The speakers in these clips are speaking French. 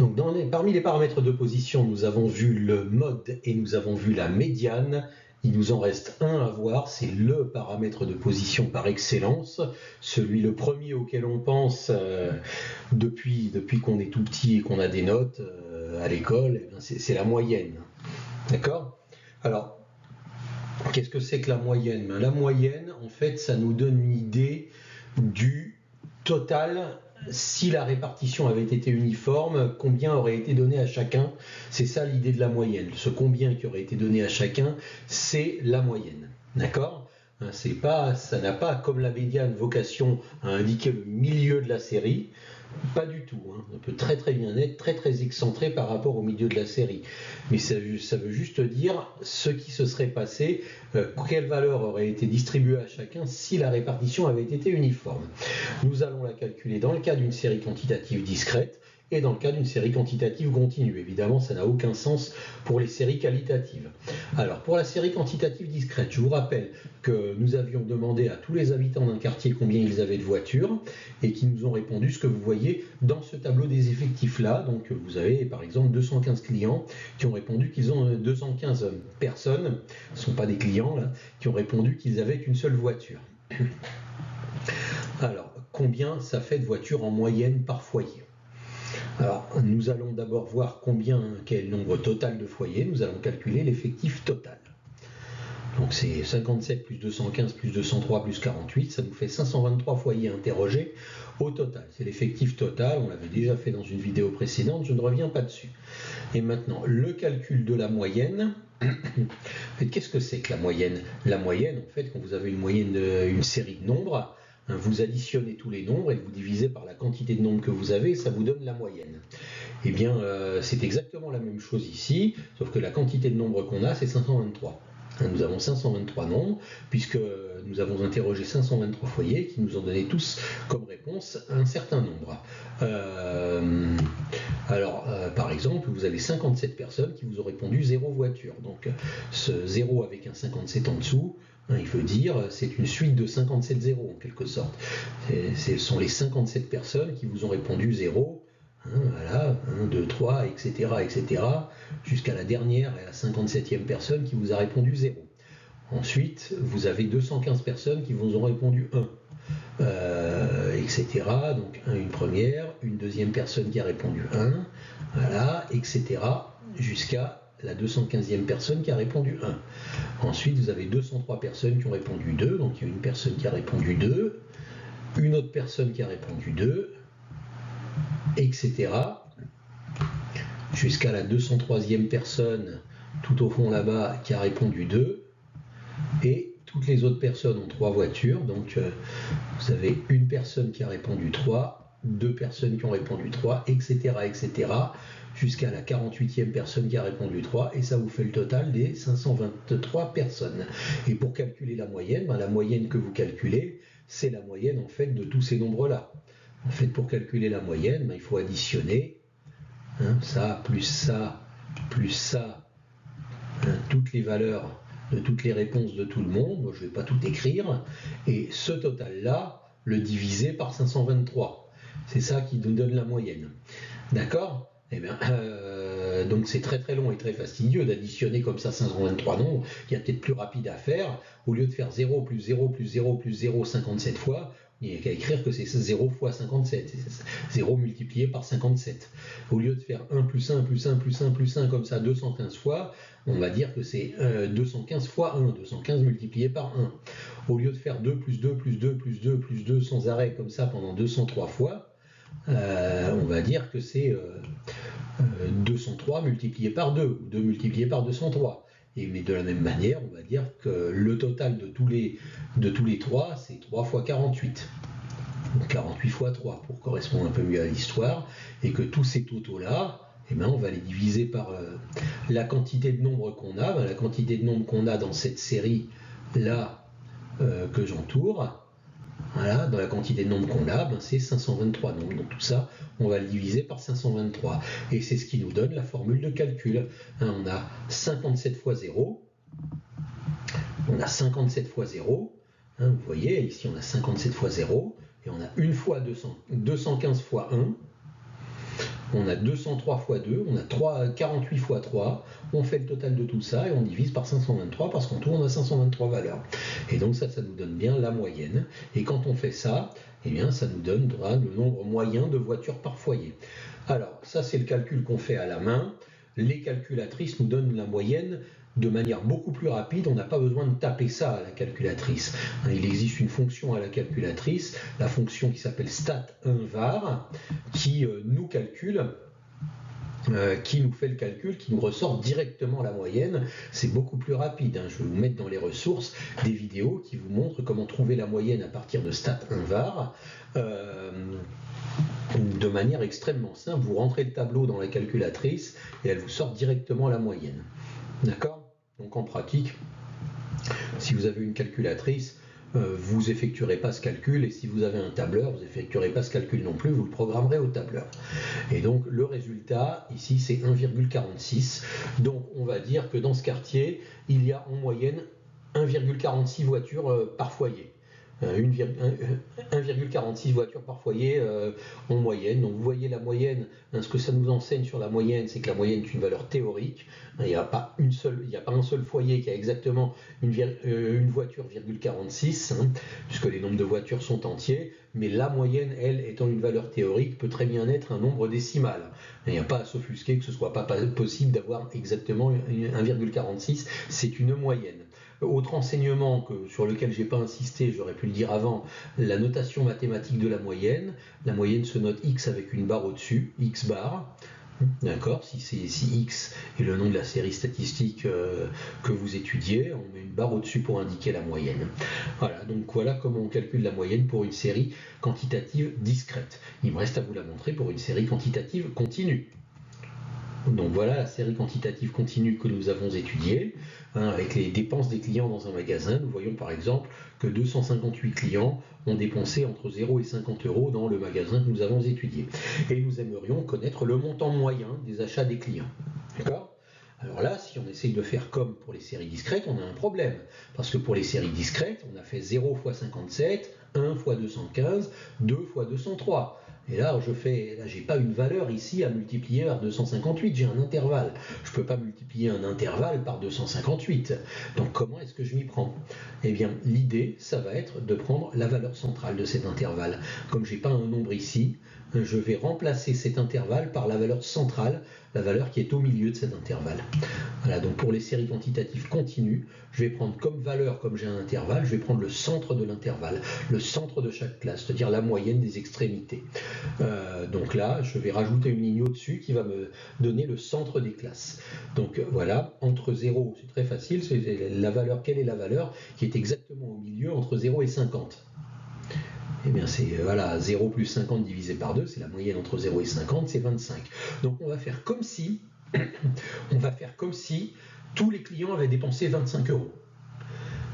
Donc parmi les paramètres de position, nous avons vu le mode et nous avons vu la médiane. Il nous en reste un à voir, c'est le paramètre de position par excellence, celui le premier auquel on pense depuis qu'on est tout petit et qu'on a des notes à l'école, c'est la moyenne. D'accord ? Alors, qu'est-ce que c'est que la moyenne ? La moyenne, en fait, ça nous donne une idée du total. Si la répartition avait été uniforme, combien aurait été donné à chacun? C'est ça l'idée de la moyenne. Ce combien qui aurait été donné à chacun, c'est la moyenne. D'accord? Ça n'a pas, comme la médiane, vocation à indiquer le milieu de la série. Pas du tout. Ça peut très très bien être très excentré par rapport au milieu de la série. Mais ça veut juste dire ce qui se serait passé, quelle valeur aurait été distribuée à chacun si la répartition avait été uniforme. Nous allons la calculer dans le cas d'une série quantitative discrète et dans le cas d'une série quantitative continue. Évidemment, ça n'a aucun sens pour les séries qualitatives. Alors, pour la série quantitative discrète, je vous rappelle que nous avions demandé à tous les habitants d'un quartier combien ils avaient de voitures et qu'ils nous ont répondu ce que vous voyez dans ce tableau des effectifs-là. Donc, vous avez par exemple 215 clients qui ont répondu qu'ils ont 215 personnes, ce ne sont pas des clients là, qui ont répondu qu'ils avaient une seule voiture. Alors, combien ça fait de voitures en moyenne par foyer ? Alors, nous allons d'abord voir quel nombre total de foyers. Nous allons calculer l'effectif total. Donc c'est 57 plus 215 plus 203 plus 48, ça nous fait 523 foyers interrogés au total. C'est l'effectif total, on l'avait déjà fait dans une vidéo précédente, je ne reviens pas dessus. Et maintenant, le calcul de la moyenne. Qu'est-ce que c'est que la moyenne ? La moyenne, en fait, quand vous avez une série de nombres, vous additionnez tous les nombres et vous divisez par la quantité de nombres que vous avez, ça vous donne la moyenne. Eh bien, c'est exactement la même chose ici, sauf que la quantité de nombres qu'on a, c'est 523. Nous avons 523 nombres, puisque nous avons interrogé 523 foyers qui nous ont donné tous comme réponse un certain nombre. Par exemple, vous avez 57 personnes qui vous ont répondu 0 voiture. Donc, ce 0 avec un 57 en dessous, il veut dire c'est une suite de 57 zéros en quelque sorte. Ce sont les 57 personnes qui vous ont répondu 0. Voilà, 1, 2, 3, etc., jusqu'à la dernière et la 57e personne qui vous a répondu 0. Ensuite, vous avez 215 personnes qui vous ont répondu 1, etc. Donc, une première, une deuxième personne qui a répondu 1, voilà, etc., jusqu'à la 215e personne qui a répondu 1. Ensuite, vous avez 203 personnes qui ont répondu 2, donc il y a une personne qui a répondu 2, une autre personne qui a répondu 2, etc. Jusqu'à la 203e personne tout au fond là-bas qui a répondu 2, et toutes les autres personnes ont 3 voitures, donc vous avez une personne qui a répondu 3, 2 personnes qui ont répondu 3, etc., jusqu'à la 48e personne qui a répondu 3, et ça vous fait le total des 523 personnes. Et pour calculer la moyenne, la moyenne que vous calculez, c'est la moyenne en fait de tous ces nombres-là. En fait, pour calculer la moyenne, il faut additionner ça, toutes les valeurs de toutes les réponses de tout le monde. Moi, je ne vais pas tout écrire. Et ce total-là, le diviser par 523. C'est ça qui nous donne la moyenne. D'accord ? Eh bien, donc c'est très très long et très fastidieux d'additionner comme ça 523 nombres. Il y a peut-être plus rapide à faire. Au lieu de faire 0 plus 0 plus 0 plus 0 57 fois, il n'y a qu'à écrire que c'est 0 fois 57. 0 multiplié par 57. Au lieu de faire 1 plus 1 plus 1 plus 1 plus 1 comme ça 215 fois, on va dire que c'est 215 fois 1, 215 multiplié par 1. Au lieu de faire 2 plus 2 plus 2 plus 2 plus 2 sans arrêt comme ça pendant 203 fois, on va dire que c'est 203 multiplié par 2, ou 2 multiplié par 203. Mais de la même manière, on va dire que le total de tous les 3, c'est 3 fois 48. Donc 48 fois 3, pour correspondre un peu mieux à l'histoire, et que tous ces totaux-là, on va les diviser par la quantité de nombres qu'on a. La quantité de nombres qu'on a dans cette série-là que j'entoure, voilà, dans la quantité de nombres qu'on a, c'est 523 nombres. Donc tout ça, on va le diviser par 523. Et c'est ce qui nous donne la formule de calcul. On a 57 fois 0. On a 57 fois 0. Vous voyez, ici on a 57 fois 0. Et on a 1 fois 215 fois 1. on a 203 fois 2, on a 48 fois 3, on fait le total de tout ça et on divise par 523 parce qu'en tout on a 523 valeurs. Et donc ça nous donne bien la moyenne. Et quand on fait ça, eh bien ça nous donnera le nombre moyen de voitures par foyer. Alors ça c'est le calcul qu'on fait à la main. Les calculatrices nous donnent la moyenne de manière beaucoup plus rapide, on n'a pas besoin de taper ça à la calculatrice. Il existe une fonction à la calculatrice, la fonction qui s'appelle stat1var, qui nous calcule, qui nous fait le calcul, qui nous ressort directement la moyenne. C'est beaucoup plus rapide. Je vais vous mettre dans les ressources des vidéos qui vous montrent comment trouver la moyenne à partir de stat1var. De manière extrêmement simple, vous rentrez le tableau dans la calculatrice et elle vous sort directement la moyenne. D'accord? Donc en pratique, si vous avez une calculatrice, vous n'effectuerez pas ce calcul, et si vous avez un tableur, vous n'effectuerez pas ce calcul non plus, vous le programmerez au tableur. Et donc le résultat, ici, c'est 1,46. Donc on va dire que dans ce quartier, il y a en moyenne 1,46 voitures par foyer. 1,46 voitures par foyer en moyenne. Donc vous voyez la moyenne, ce que ça nous enseigne sur la moyenne, c'est que la moyenne est une valeur théorique. Il n'y a pas un seul foyer qui a exactement une voiture, 46, puisque les nombres de voitures sont entiers, mais la moyenne, elle, étant une valeur théorique, peut très bien être un nombre décimal. Il n'y a pas à s'offusquer que ce ne soit pas possible d'avoir exactement 1,46, c'est une moyenne. Autre enseignement sur lequel je n'ai pas insisté, j'aurais pu le dire avant, la notation mathématique de la moyenne. La moyenne se note x avec une barre au-dessus, x bar. D'accord, si x est le nom de la série statistique que vous étudiez, on met une barre au-dessus pour indiquer la moyenne. Voilà, donc voilà comment on calcule la moyenne pour une série quantitative discrète. Il me reste à vous la montrer pour une série quantitative continue. Donc voilà la série quantitative continue que nous avons étudiée, avec les dépenses des clients dans un magasin. Nous voyons par exemple que 258 clients ont dépensé entre 0 et 50 € dans le magasin que nous avons étudié. Et nous aimerions connaître le montant moyen des achats des clients. D'accord ? Alors là, si on essaye de faire comme pour les séries discrètes, on a un problème. Parce que pour les séries discrètes, on a fait 0 fois 57, 1 fois 215, 2 fois 203. Et là, j'ai pas une valeur ici à multiplier par 258, j'ai un intervalle. Je ne peux pas multiplier un intervalle par 258. Donc comment est-ce que je m'y prends? Eh bien, l'idée, ça va être de prendre la valeur centrale de cet intervalle. Comme je n'ai pas un nombre ici, je vais remplacer cet intervalle par la valeur centrale, la valeur qui est au milieu de cet intervalle. Voilà, donc pour les séries quantitatives continues, je vais prendre comme valeur, comme j'ai un intervalle, je vais prendre le centre de l'intervalle, le centre de chaque classe, c'est-à-dire la moyenne des extrémités. Donc là, je vais rajouter une ligne au-dessus qui va me donner le centre des classes. Donc voilà, entre 0, c'est très facile, c'est la valeur, quelle est la valeur qui est exactement au milieu entre 0 et 50? Eh bien, c'est 0 plus 50 divisé par 2, c'est la moyenne entre 0 et 50, c'est 25. Donc on va faire comme si, tous les clients avaient dépensé 25 €.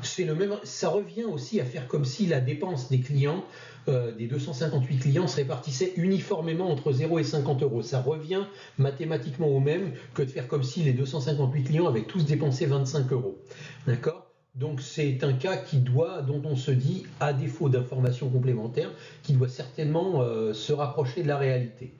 C'est le même, ça revient aussi à faire comme si la dépense des clients, des 258 clients, se répartissait uniformément entre 0 et 50 €. Ça revient mathématiquement au même que de faire comme si les 258 clients avaient tous dépensé 25 €. D'accord ? Donc c'est un cas dont on se dit, à défaut d'informations complémentaires, qui doit certainement se rapprocher de la réalité.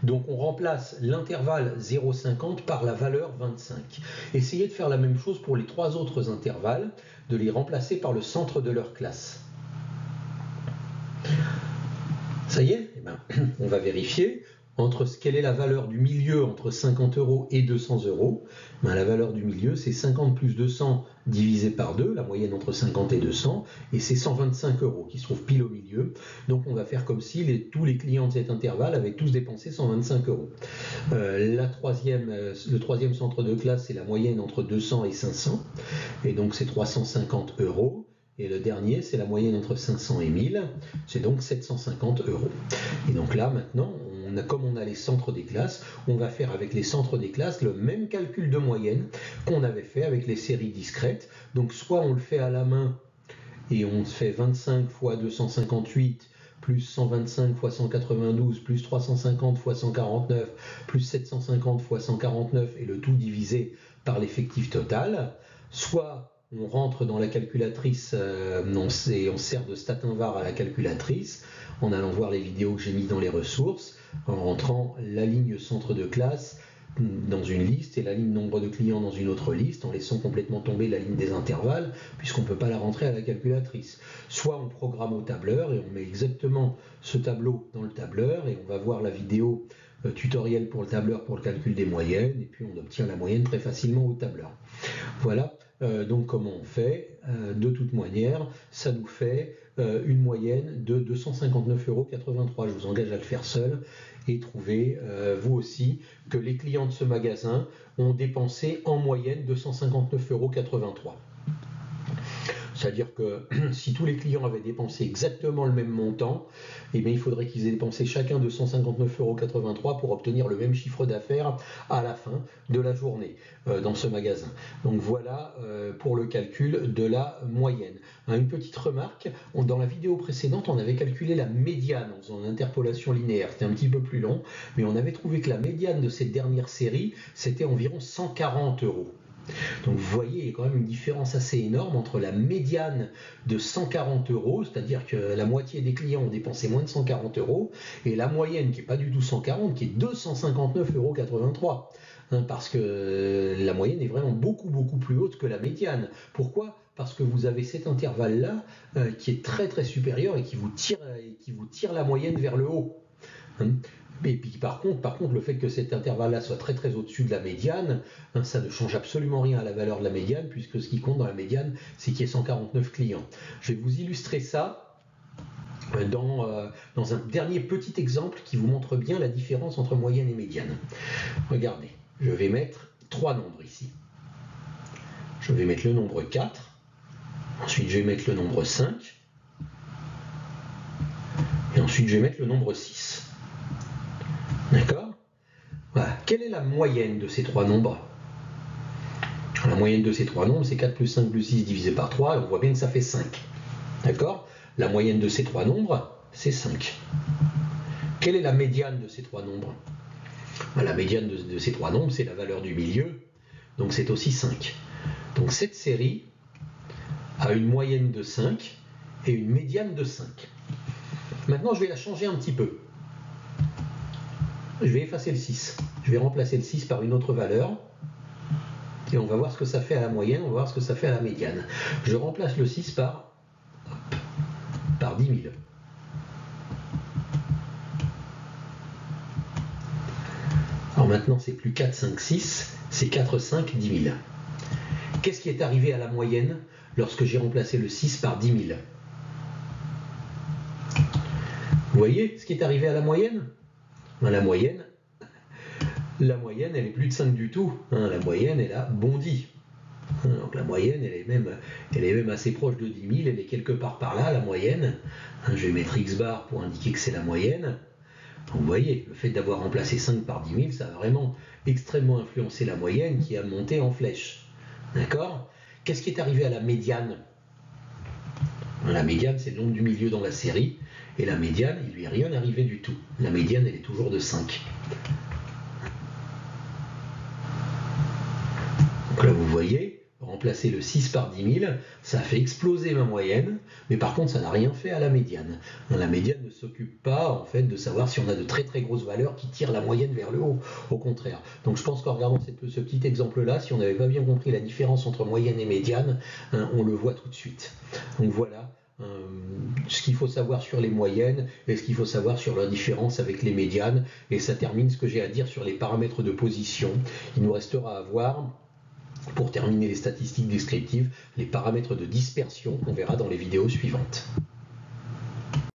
Donc on remplace l'intervalle 0,50 par la valeur 25. Essayez de faire la même chose pour les 3 autres intervalles, de les remplacer par le centre de leur classe. Ça y est, on va vérifier. Quelle est la valeur du milieu entre 50 € et 200 €? La valeur du milieu, c'est 50 plus 200 divisé par 2, la moyenne entre 50 et 200, et c'est 125 € qui se trouve pile au milieu. Donc on va faire comme si tous les clients de cet intervalle avaient tous dépensé 125 €. Le troisième centre de classe, c'est la moyenne entre 200 et 500, et donc c'est 350 €. Et le dernier, c'est la moyenne entre 500 et 1000, c'est donc 750 €. Et donc là, maintenant, comme on a les centres des classes, on va faire avec les centres des classes le même calcul de moyenne qu'on avait fait avec les séries discrètes. Donc soit on le fait à la main et on fait 25 fois 258 plus 125 fois 192 plus 350 fois 149 plus 750 fois 149 et le tout divisé par l'effectif total, soit on rentre dans la calculatrice, on sert de StatInvar à la calculatrice, en allant voir les vidéos que j'ai mis dans les ressources, en rentrant la ligne centre de classe dans une liste et la ligne nombre de clients dans une autre liste, en laissant complètement tomber la ligne des intervalles, puisqu'on ne peut pas la rentrer à la calculatrice. Soit on programme au tableur et on met exactement ce tableau dans le tableur et on va voir la vidéo tutoriel pour le tableur pour le calcul des moyennes, et puis on obtient la moyenne très facilement au tableur. Voilà donc comment on fait. De toute manière, ça nous fait une moyenne de 259,83 €. Je vous engage à le faire seul et trouver, vous aussi, que les clients de ce magasin ont dépensé en moyenne 259,83 €. C'est-à-dire que si tous les clients avaient dépensé exactement le même montant, eh bien, il faudrait qu'ils aient dépensé chacun 259,83 € pour obtenir le même chiffre d'affaires à la fin de la journée dans ce magasin. Donc voilà pour le calcul de la moyenne. Une petite remarque, dans la vidéo précédente, on avait calculé la médiane en faisant une interpolation linéaire. C'était un petit peu plus long, mais on avait trouvé que la médiane de cette dernière série, c'était environ 140 €. Donc vous voyez, il y a quand même une différence assez énorme entre la médiane de 140 €, c'est-à-dire que la moitié des clients ont dépensé moins de 140 €, et la moyenne qui n'est pas du tout 140, qui est 259,83 €. Parce que la moyenne est vraiment beaucoup plus haute que la médiane. Pourquoi ? Parce que vous avez cet intervalle-là qui est très supérieur et qui vous tire la moyenne vers le haut. Et puis par contre, le fait que cet intervalle-là soit très au-dessus de la médiane, ça ne change absolument rien à la valeur de la médiane, puisque ce qui compte dans la médiane, c'est qu'il y ait 149 clients. Je vais vous illustrer ça dans un dernier petit exemple qui vous montre bien la différence entre moyenne et médiane. Regardez, je vais mettre 3 nombres ici. Je vais mettre le nombre 4, ensuite je vais mettre le nombre 5, et ensuite je vais mettre le nombre 6. D'accord ? Voilà. Quelle est la moyenne de ces 3 nombres ? La moyenne de ces 3 nombres, c'est 4 plus 5 plus 6 divisé par 3, et on voit bien que ça fait 5. D'accord ? La moyenne de ces 3 nombres, c'est 5. Quelle est la médiane de ces 3 nombres ? La médiane de ces 3 nombres, c'est la valeur du milieu, donc c'est aussi 5. Donc cette série a une moyenne de 5 et une médiane de 5. Maintenant, je vais la changer un petit peu. Je vais effacer le 6. Je vais remplacer le 6 par une autre valeur. Et on va voir ce que ça fait à la moyenne, on va voir ce que ça fait à la médiane. Je remplace le 6 par 10 000. Alors maintenant, c'est plus 4, 5, 6, c'est 4, 5, 10 000. Qu'est-ce qui est arrivé à la moyenne lorsque j'ai remplacé le 6 par 10 000 ? Vous voyez ce qui est arrivé à la moyenne ? La moyenne, elle est plus de 5 du tout. La moyenne, elle a bondi. Donc la moyenne, elle est même assez proche de 10 000. Elle est quelque part par là, la moyenne. Je vais mettre X bar pour indiquer que c'est la moyenne. Donc vous voyez, le fait d'avoir remplacé 5 par 10 000, ça a vraiment extrêmement influencé la moyenne qui a monté en flèche. D'accord ? Qu'est-ce qui est arrivé à la médiane ? La médiane, c'est le nombre du milieu dans la série. Et la médiane, il lui est rien arrivé du tout. La médiane, elle est toujours de 5. Donc là, vous voyez, remplacer le 6 par 10 000, ça a fait exploser ma moyenne, mais par contre, ça n'a rien fait à la médiane. La médiane ne s'occupe pas, en fait, de savoir si on a de très grosses valeurs qui tirent la moyenne vers le haut. Au contraire. Donc je pense qu'en regardant ce petit exemple-là, si on n'avait pas bien compris la différence entre moyenne et médiane, on le voit tout de suite. Donc voilà. Ce qu'il faut savoir sur les moyennes et ce qu'il faut savoir sur la différence avec les médianes, et ça termine ce que j'ai à dire sur les paramètres de position. Il nous restera à voir, pour terminer les statistiques descriptives, les paramètres de dispersion qu'on verra dans les vidéos suivantes.